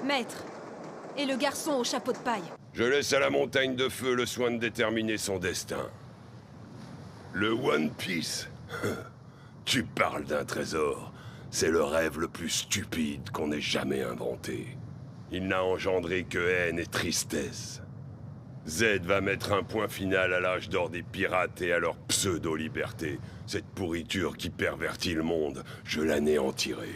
Maître, et le garçon au chapeau de paille? Je laisse à la montagne de feu le soin de déterminer son destin. Le One Piece. Tu parles d'un trésor. C'est le rêve le plus stupide qu'on ait jamais inventé. Il n'a engendré que haine et tristesse. Z va mettre un point final à l'âge d'or des pirates et à leur pseudo-liberté. Cette pourriture qui pervertit le monde, je l'anéantirai.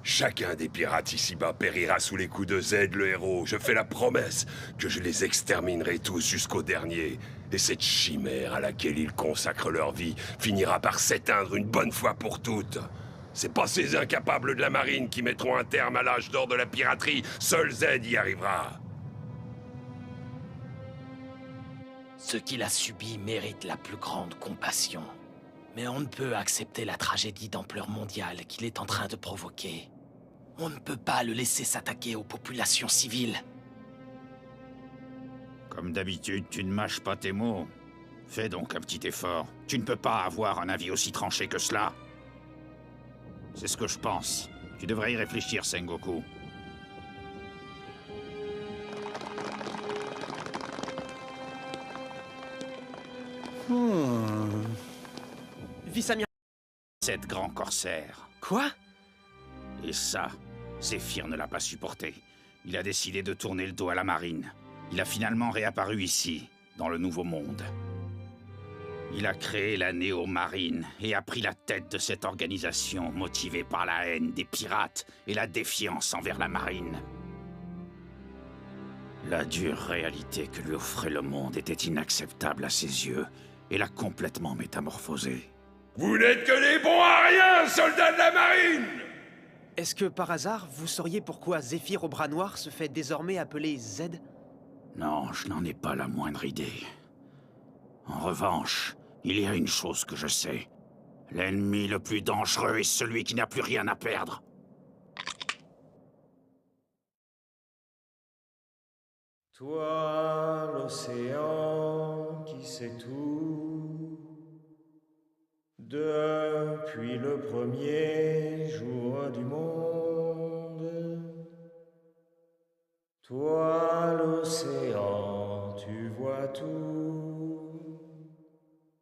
Chacun des pirates ici-bas périra sous les coups de Z, le héros. Je fais la promesse que je les exterminerai tous jusqu'au dernier. Et cette chimère à laquelle ils consacrent leur vie finira par s'éteindre une bonne fois pour toutes. C'est pas ces incapables de la marine qui mettront un terme à l'âge d'or de la piraterie. Seul Z y arrivera. Ce qu'il a subi mérite la plus grande compassion. Mais on ne peut accepter la tragédie d'ampleur mondiale qu'il est en train de provoquer. On ne peut pas le laisser s'attaquer aux populations civiles. Comme d'habitude, tu ne mâches pas tes mots. Fais donc un petit effort. Tu ne peux pas avoir un avis aussi tranché que cela. C'est ce que je pense. Tu devrais y réfléchir, Sengoku. Vice-amiral... Cette grand corsaire. Quoi? Et ça, Zephyr ne l'a pas supporté. Il a décidé de tourner le dos à la marine. Il a finalement réapparu ici, dans le Nouveau Monde. Il a créé la Néo-Marine et a pris la tête de cette organisation motivée par la haine des pirates et la défiance envers la marine. La dure réalité que lui offrait le monde était inacceptable à ses yeux et l'a complètement métamorphosé. Vous n'êtes que des bons à rien, soldats de la marine! Est-ce que, par hasard, vous sauriez pourquoi Zephyr au bras noir se fait désormais appeler Z? Non, je n'en ai pas la moindre idée. En revanche, il y a une chose que je sais. L'ennemi le plus dangereux est celui qui n'a plus rien à perdre. Toi, l'océan qui sait tout, depuis le premier jour du monde. Toi, l'océan, tu vois tout,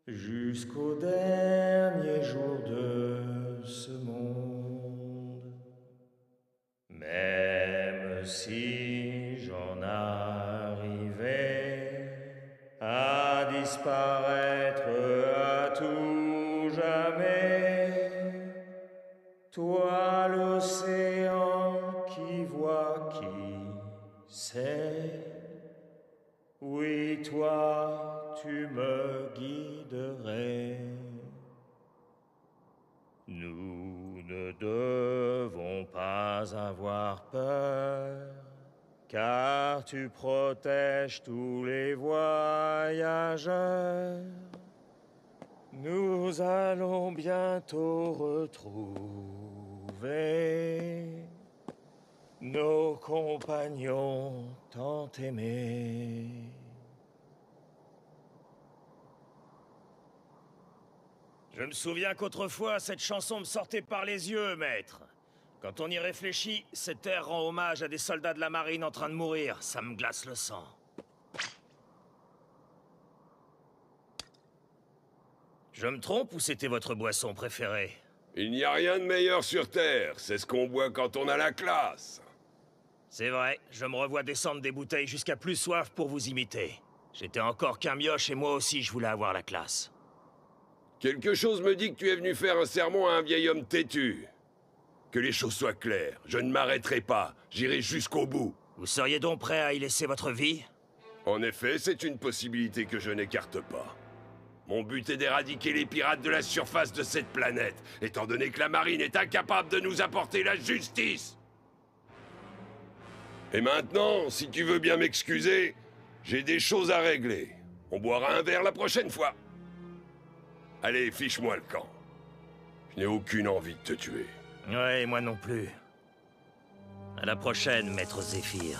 jusqu'au dernier jour de ce monde. Même si j'en arrivais à disparaître à tout jamais, toi l'océan qui voit qui sait, oui toi tu me guiderais. Nous ne devons pas avoir peur, car tu protèges tous les voyageurs. Nous allons bientôt retrouver nos compagnons tant aimés. Je me souviens qu'autrefois, cette chanson me sortait par les yeux, maître. Quand on y réfléchit, cette air rend hommage à des soldats de la marine en train de mourir. Ça me glace le sang. Je me trompe ou c'était votre boisson préférée? Il n'y a rien de meilleur sur Terre. C'est ce qu'on boit quand on a la classe. C'est vrai, je me revois descendre des bouteilles jusqu'à plus soif pour vous imiter. J'étais encore qu'un mioche et moi aussi je voulais avoir la classe. Quelque chose me dit que tu es venu faire un sermon à un vieil homme têtu. Que les choses soient claires, je ne m'arrêterai pas, j'irai jusqu'au bout. Vous seriez donc prêt à y laisser votre vie? En effet, c'est une possibilité que je n'écarte pas. Mon but est d'éradiquer les pirates de la surface de cette planète, étant donné que la marine est incapable de nous apporter la justice. Et maintenant, si tu veux bien m'excuser, j'ai des choses à régler. On boira un verre la prochaine fois. Allez, fiche-moi le camp. Je n'ai aucune envie de te tuer. Ouais, moi non plus. À la prochaine, maître Zephyr.